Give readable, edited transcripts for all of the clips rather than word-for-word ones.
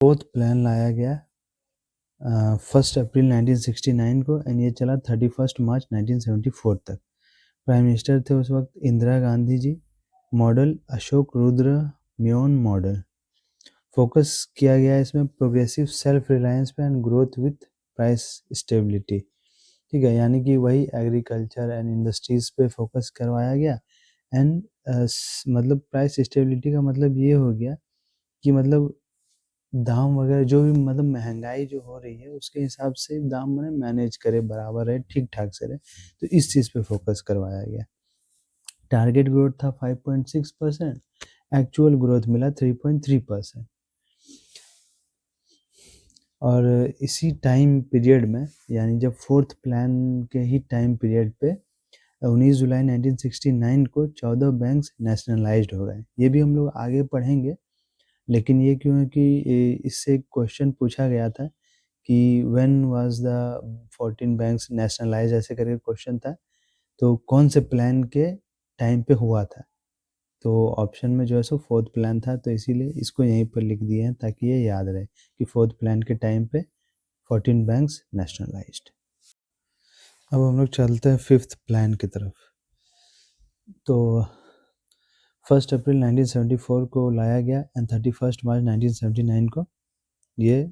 Fourth plan लाया गया 1 अप्रैल 1969 को एंड ये चला 31 मार्च 1974 तक। प्राइम मिनिस्टर थे उस वक्त Indira Gandhi ji. Model Ashok Rudra म्योन model. Focus किया गया इसमें प्रोग्रेसिव सेल्फ रिलायंस पे and growth with price stability. ठीक है, यानी कि वही एग्रीकल्चर एंड इंडस्ट्रीज पे फोकस करवाया गया एंड मतलब प्राइस स्टेबिलिटी का मतलब ये हो गया कि मतलब दाम वगैरह जो भी मतलब महंगाई जो हो रही है उसके हिसाब से दाम मैंने मैनेज करे, बराबर रहे, ठीक ठाक से रहे, तो इस चीज़ पे फोकस करवाया गया। टारगेट ग्रोथ था 5.6%, एक्चुअल ग्रोथ मिला 3.3%। और इसी टाइम पीरियड में यानी जब फोर्थ प्लान के ही टाइम पीरियड पे 19 जुलाई 1969 को 14 बैंक्स नेशनलाइज्ड हो गए। ये भी हम लोग आगे पढ़ेंगे, लेकिन ये क्यों है कि इससे क्वेश्चन पूछा गया था कि when was the 14 banks nationalise, ऐसे करके क्वेश्चन था, तो कौन से प्लान के टाइम पे हुआ था। तो ऑप्शन में जो है सो फोर्थ प्लान था, तो इसीलिए इसको यहीं पर लिख दिए हैं ताकि ये याद रहे कि फोर्थ प्लान के टाइम पे 14 बैंक्स नेशनलाइज्ड। अब हम लोग चलते हैं फिफ्थ प्लान की तरफ। तो 1 अप्रैल 1974 को लाया गया एंड 31 मार्च 1979 को ये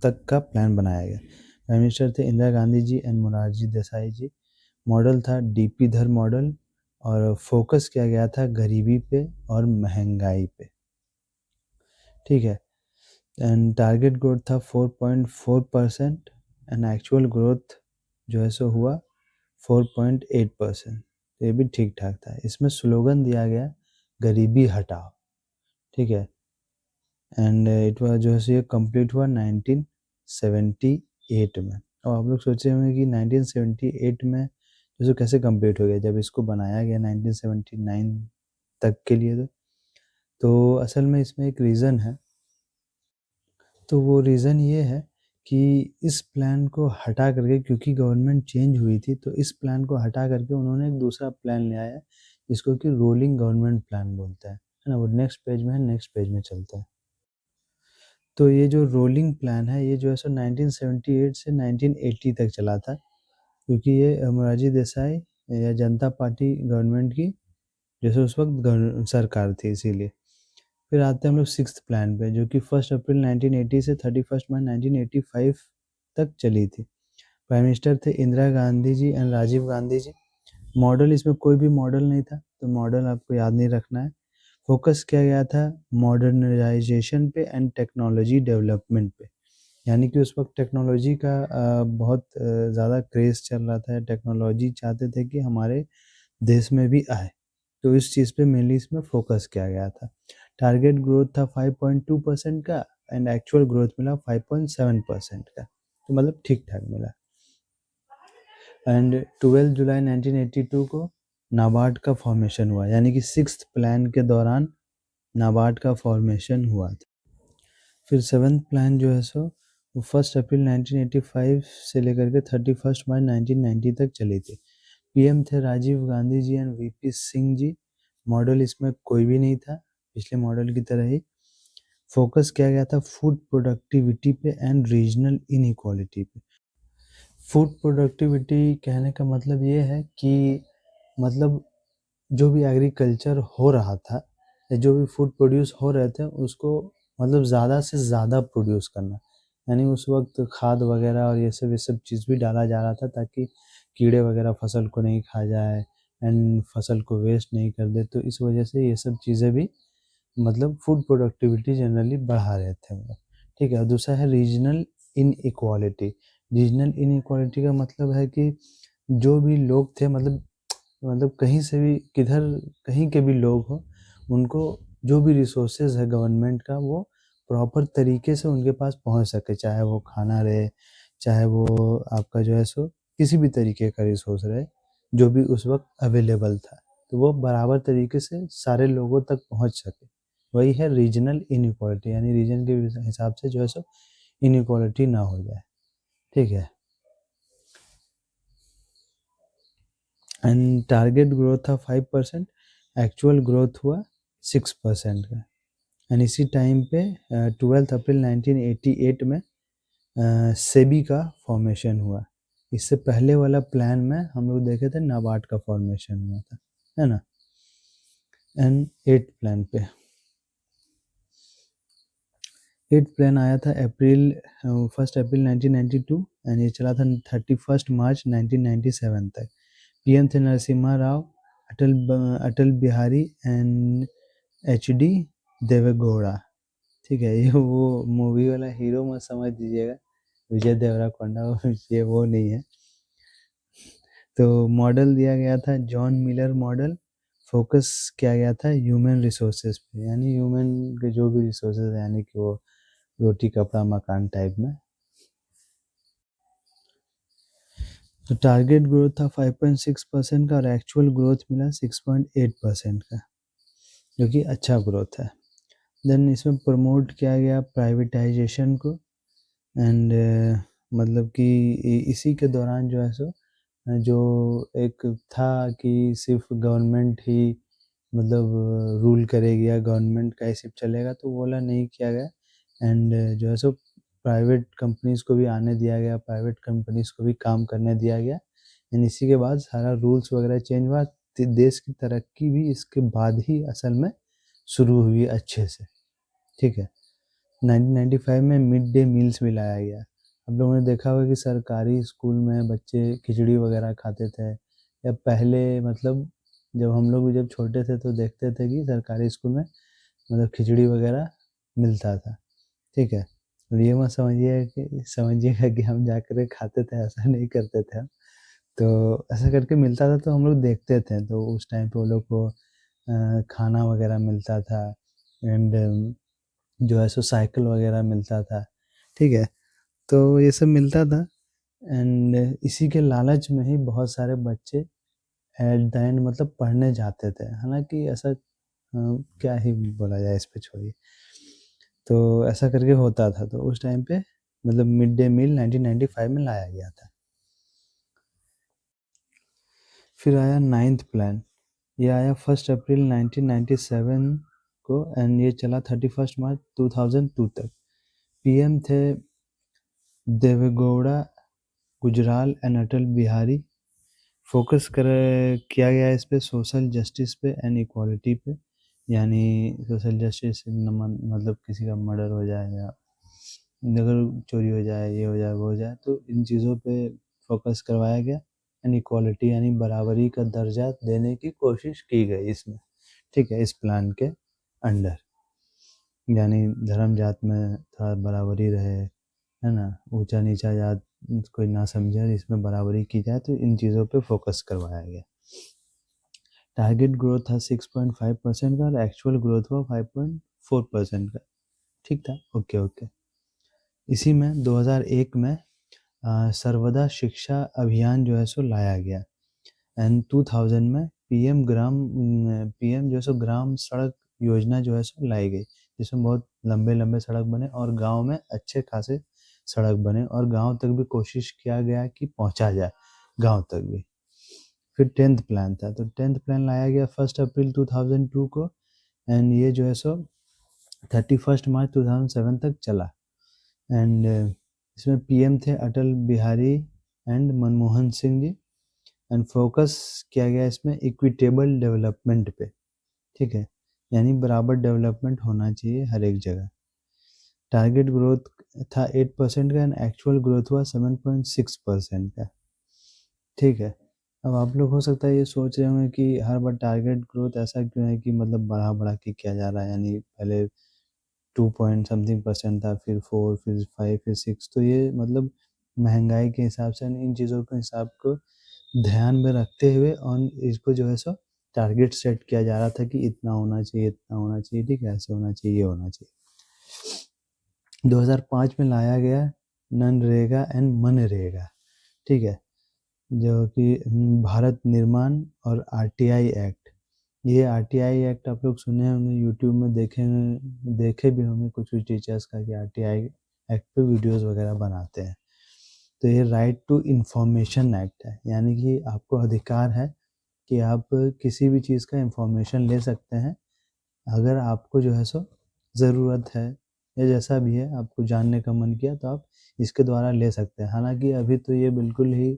तक का प्लान बनाया गया। प्राइम मिनिस्टर थे इंदिरा गांधी जी एंड मोरारजी देसाई जी। मॉडल था डीपी धर मॉडल और फोकस किया गया था गरीबी पे और महंगाई पे। ठीक है, एंड टारगेट ग्रोथ था 4.4% एंड एक्चुअल ग्रोथ जो है सो हुआ 4.8%। तो ये भी ठीक ठाक था। इसमें स्लोगन दिया गया गरीबी हटाओ। ठीक है, एंड इट वाज जो है सो ये कंप्लीट हुआ 1978 में। और आप लोग सोचे होंगे कि 1978 में जैसे कैसे कंप्लीट हो गया जब इसको बनाया गया 1979 तक के लिए। तो असल में इसमें एक रीज़न है। तो वो रीज़न ये है कि इस प्लान को हटा करके, क्योंकि गवर्नमेंट चेंज हुई थी, तो इस प्लान को हटा करके उन्होंने एक दूसरा प्लान ले आया जिसको कि रोलिंग गवर्नमेंट प्लान बोलते हैं, है ना। वो नेक्स्ट पेज में है, नेक्स्ट पेज में चलता है। तो ये जो रोलिंग प्लान है ये जो है सो 1978 से 1980 तक चला था, क्योंकि ये मोरारजी देसाई या जनता पार्टी गवर्नमेंट की जैसे उस वक्त सरकार थी, इसीलिए। फिर आते हैं हम लोग सिक्स्थ प्लान पे, जो कि 1 अप्रैल 1980 से 31 मार्च 1985 तक चली थी। प्राइम मिनिस्टर थे इंदिरा गांधी जी एंड राजीव गांधी जी। मॉडल, इसमें कोई भी मॉडल नहीं था, तो मॉडल आपको याद नहीं रखना है। फोकस किया गया था मॉडर्नाइजेशन पे एंड टेक्नोलॉजी डेवलपमेंट पे, यानी कि उस वक्त टेक्नोलॉजी का बहुत ज़्यादा क्रेज़ चल रहा था। टेक्नोलॉजी चाहते थे कि हमारे देश में भी आए, तो इस चीज़ पे मेनली इसमें फोकस किया गया था। टारगेट ग्रोथ था 5.2% का एंड एक्चुअल ग्रोथ मिला 5.7% का, तो मतलब ठीक ठाक मिला। एंड 12 जुलाई 1982 को नाबार्ड का फॉर्मेशन हुआ, यानी कि सिक्स्थ प्लान के दौरान नाबार्ड का फॉर्मेशन हुआ था। फिर सेवन्थ प्लान जो है सो वो 1 अप्रैल 1985 से लेकर के 31 मार्च 1990 तक चली थी। पीएम थे राजीव गांधी जी एंड वीपी सिंह जी। मॉडल इसमें कोई भी नहीं था, पिछले मॉडल की तरह ही। फोकस किया गया था फूड प्रोडक्टिविटी पे एंड रीजनल इनइक्वालिटी पे। फूड प्रोडक्टिविटी कहने का मतलब ये है कि मतलब जो भी एग्रीकल्चर हो रहा था या जो भी फूड प्रोड्यूस हो रहे थे उसको मतलब ज़्यादा से ज़्यादा प्रोड्यूस करना, यानी उस वक्त खाद वगैरह और ये सब चीज़ भी डाला जा रहा था ताकि कीड़े वगैरह फसल को नहीं खा जाए एंड फसल को वेस्ट नहीं कर दे। तो इस वजह से ये सब चीज़ें भी मतलब फूड प्रोडक्टिविटी जनरली बढ़ा रहे थे हम लोग। ठीक है, और दूसरा है रीजनल इनइक्वालिटी। रीजनल इनइक्वालिटी का मतलब है कि जो भी लोग थे मतलब कहीं से भी किधर कहीं के भी लोग हो, उनको जो भी रिसोर्सेज है गवर्नमेंट का वो प्रॉपर तरीके से उनके पास पहुंच सके, चाहे वो खाना रहे, चाहे वो आपका जो है सो किसी भी तरीके का रिसोर्स रहे जो भी उस वक्त अवेलेबल था, तो वो बराबर तरीके से सारे लोगों तक पहुंच सके। वही है रीजनल इनइक्वालिटी, यानी रीजन के हिसाब से जो है सो इनइक्वालिटी ना हो जाए। ठीक है, एंड टारगेट ग्रोथ था 5%, एक्चुअल ग्रोथ हुआ 6% का। एंड इसी टाइम पे 12 अप्रैल 1988 में सेबी का फॉर्मेशन हुआ। इससे पहले वाला प्लान में हम लोग देखे थे नाबार्ड का फॉर्मेशन हुआ था, है ना। एंड 8 प्लान पे 8 प्लान आया था अप्रैल 1 अप्रैल 1992 एंड ये चला था 31 मार्च 1997 तक। पीएम थे नरसिम्हा राव, अटल बिहारी एंड एचडी देवेगौड़ा। ठीक है, ये वो मूवी वाला हीरो मत समझ दीजिएगा, विजय देवराकोंडा, ये वो नहीं है। तो मॉडल दिया गया था जॉन मिलर मॉडल। फोकस किया गया था ह्यूमन रिसोर्सेज पे, यानी ह्यूमन के जो भी रिसोर्सेज है, यानी कि वो रोटी कपड़ा मकान टाइप में। तो टारगेट ग्रोथ था 5.6% का और एक्चुअल ग्रोथ मिला 6.8% का, जो कि अच्छा ग्रोथ है। देन इसमें प्रमोट किया गया प्राइवेटाइजेशन को एंड मतलब कि इसी के दौरान जो है सो जो एक था कि सिर्फ गवर्नमेंट ही मतलब रूल करेगी या गवर्नमेंट का ही सिर्फ चलेगा, तो वो वाला नहीं किया गया। एंड जो है सो प्राइवेट कंपनीज को भी आने दिया गया, प्राइवेट कंपनीज को भी काम करने दिया गया। एंड इसी के बाद सारा रूल्स वगैरह चेंज हुआ। देश की तरक्की भी इसके बाद ही असल में शुरू हुई अच्छे से। ठीक है, 1995 में मिड डे मील्स भी लाया गया। आप लोगों ने देखा होगा कि सरकारी स्कूल में बच्चे खिचड़ी वगैरह खाते थे, या पहले मतलब जब हम लोग भी जब छोटे थे तो देखते थे कि सरकारी स्कूल में मतलब खिचड़ी वगैरह मिलता था। ठीक है, और ये मत समझिएगा कि हम जाकर खाते थे, ऐसा नहीं करते थे हम। तो ऐसा करके मिलता था तो हम लोग देखते थे, तो उस टाइम पे वो लोग को खाना वगैरह मिलता था एंड जो है सो साइकिल वगैरह मिलता था। ठीक है, तो ये सब मिलता था एंड इसी के लालच में ही बहुत सारे बच्चे एट द एंड मतलब पढ़ने जाते थे। हालांकि ऐसा क्या ही बोला जाए इस पे, छोड़िए। तो ऐसा करके होता था, तो उस टाइम पे मतलब मिड डे मील 1995 में लाया गया था। फिर आया 9th प्लान, ये आया 1 अप्रैल 1997 को एंड ये चला 31 मार्च 2002 तक। पीएम थे देवेगौड़ा, गुजराल एंड अटल बिहारी। फोकस किया गया इस पे सोशल जस्टिस पे एंड इक्वालिटी पे, यानी सोशल जस्टिस मतलब किसी का मर्डर हो जाए या अगर चोरी हो जाए, ये हो जाए, वो हो जाए, तो इन चीज़ों पे फोकस करवाया गया। एंड इक्वालिटी यानी बराबरी का दर्जा देने की कोशिश की गई इसमें। ठीक है, इस प्लान के अंडर, यानी धर्म जात में थोड़ा बराबरी रहे, है ना, ऊंचा नीचा जात कोई ना समझे, इसमें बराबरी की जाए, तो इन चीज़ों पे फोकस करवाया गया। टारगेट ग्रोथ था 6.5% का और एक्चुअल ग्रोथ हुआ 5.4% का। ठीक था, ओके ओके। इसी में 2001 में सर्वदा शिक्षा अभियान जो है सो लाया गया एंड 2000 में पीएम जो है सो ग्राम सड़क योजना जो है सो लाई गई, जिसमें बहुत लंबे लंबे सड़क बने और गांव में अच्छे खासे सड़क बने और गांव तक भी कोशिश किया गया कि पहुंचा जाए गांव तक भी। फिर 10th प्लान था, तो 10th प्लान लाया गया 1 अप्रैल 2002 को एंड ये जो है सो 31 मार्च 2007 तक चला। एंड इसमें पीएम थे Atal Bihari and Manmohan Singh ji and focus किया गया इसमें इक्विटेबल डेवलपमेंट पे। ठीक है, यानी बराबर डेवलपमेंट होना चाहिए हर एक जगह। टारगेट ग्रोथ था 8% का एंड एक्चुअल ग्रोथ हुआ 7.6% का। ठीक है, अब आप लोग हो सकता है ये सोच रहे होंगे कि हर बार टारगेट ग्रोथ ऐसा क्यों है कि मतलब बढ़ा बढ़ा के किया जा रहा है, यानी पहले 2 पॉइंट समथिंग परसेंट था, फिर 4, फिर 5, फिर 6। तो ये मतलब महंगाई के हिसाब से इन चीज़ों के हिसाब को ध्यान में रखते हुए और इसको जो है सो टारगेट सेट किया जा रहा था कि इतना होना चाहिए, इतना होना चाहिए, ठीक है, ऐसे होना चाहिए, ये होना चाहिए। 2005 में लाया गया मनरेगा एंड मनरेगा। ठीक है, जो कि भारत निर्माण और आरटीआई एक्ट। ये आरटीआई एक्ट आप लोग सुने होंगे, यूट्यूब में देखे भी होंगे कुछ कुछ टीचर्स का कि आरटीआई एक्ट पे वीडियोस वगैरह बनाते हैं। तो ये राइट टू इंफॉर्मेशन एक्ट है, यानी कि आपको अधिकार है कि आप किसी भी चीज़ का इंफॉर्मेशन ले सकते हैं अगर आपको जो है सो ज़रूरत है या जैसा भी है आपको जानने का मन किया तो आप इसके द्वारा ले सकते हैं। हालाँकि अभी तो ये बिल्कुल ही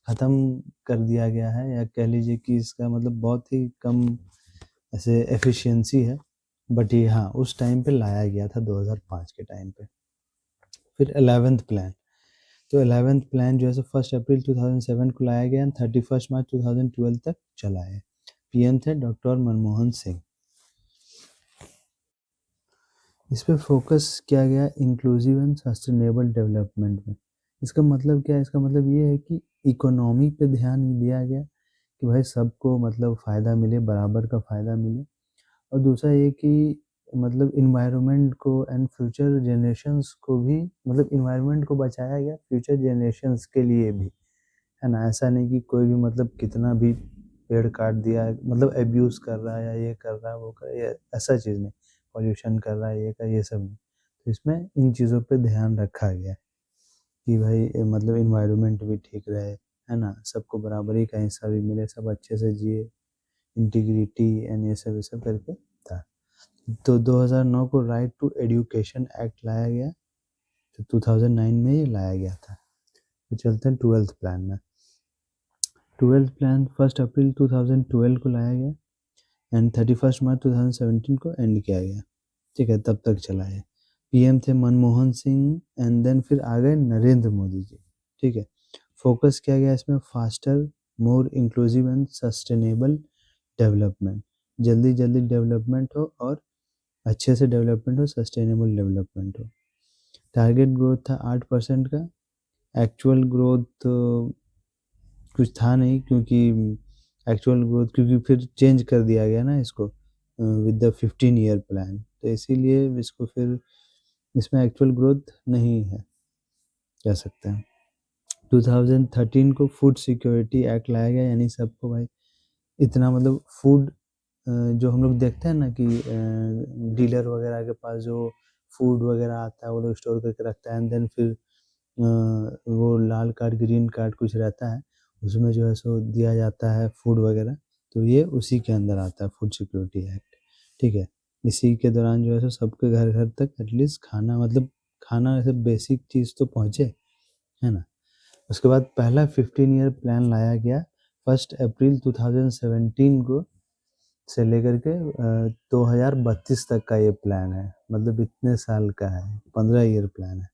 ख़त्म कर दिया गया है या कह लीजिए कि इसका मतलब बहुत ही कम ऐसे एफिशिएंसी है। बट ये हाँ, उस टाइम पे लाया गया था 2005 के टाइम पे। फिर 11th प्लान, तो 11th प्लान जो है सो 1 अप्रैल 2007 को लाया गया एंड 31 मार्च 2012 तक चला है। पीएम थे डॉक्टर मनमोहन सिंह। इस पे फोकस किया गया इंक्लूसिव एंड सस्टेनेबल डेवलपमेंट में। इसका मतलब क्या है? इसका मतलब ये है कि इकोनॉमी पे ध्यान दिया गया कि भाई सबको मतलब फ़ायदा मिले, बराबर का फ़ायदा मिले। और दूसरा ये कि मतलब एनवायरनमेंट को एंड फ्यूचर जनरेशंस को भी मतलब एनवायरनमेंट को बचाया गया फ्यूचर जनरेशंस के लिए भी, है ना? ऐसा नहीं कि कोई भी मतलब कितना भी पेड़ काट दिया मतलब अब्यूज़ कर रहा है या ये कर रहा है, वो कर ये ऐसा चीज़ नहीं। पॉल्यूशन कर रहा है, ये कर ये सब नहीं। तो इसमें इन चीज़ों पे ध्यान रखा गया कि भाई मतलब एनवायरनमेंट भी ठीक रहे, है ना? सबको बराबरी का हिस्सा भी मिले, सब अच्छे से जिए, इंटीग्रिटी एंड ये सब करके था। तो 2009 को राइट टू एजुकेशन एक्ट लाया गया, तो 2009 में ये लाया गया था। तो चलते हैं 12th प्लान में। 12th प्लान 1 अप्रैल 2012 को लाया गया एंड 31 मार्च 2017 को एंड किया गया। ठीक है, तब तक चला है। पीएम थे मनमोहन सिंह एंड देन फिर आ गए नरेंद्र मोदी जी। ठीक है, फोकस किया गया इसमें faster, more inclusive and sustainable development. जल्दी जल्दी डेवलपमेंट हो और अच्छे से डेवलपमेंट हो, सस्टेनेबल डेवलपमेंट हो। टारगेट ग्रोथ था 8% का। एक्चुअल ग्रोथ कुछ था नहीं क्योंकि एक्चुअल ग्रोथ क्योंकि फिर चेंज कर दिया गया ना इसको विद द 15 ईयर प्लान, तो इसीलिए इसको फिर इसमें एक्चुअल ग्रोथ नहीं है कह सकते हैं। 2013 को फूड सिक्योरिटी एक्ट लाया गया, यानी सबको भाई इतना मतलब फूड जो हम लोग देखते हैं ना कि डीलर वगैरह के पास जो फूड वगैरह आता है वो लोग स्टोर करके रखता है एंड देन फिर वो लाल कार्ड ग्रीन कार्ड कुछ रहता है, उसमें जो है सो दिया जाता है फूड वगैरह, तो ये उसी के अंदर आता है फूड सिक्योरिटी एक्ट। ठीक है, इसी के दौरान जो है सो सबके घर घर तक एटलीस्ट खाना मतलब खाना ऐसे बेसिक चीज़ तो पहुँचे, है ना? उसके बाद पहला 15 ईयर प्लान लाया गया 1 अप्रैल 2017 को से लेकर के 2032 तक का ये प्लान है, मतलब इतने साल का है, 15 ईयर प्लान है।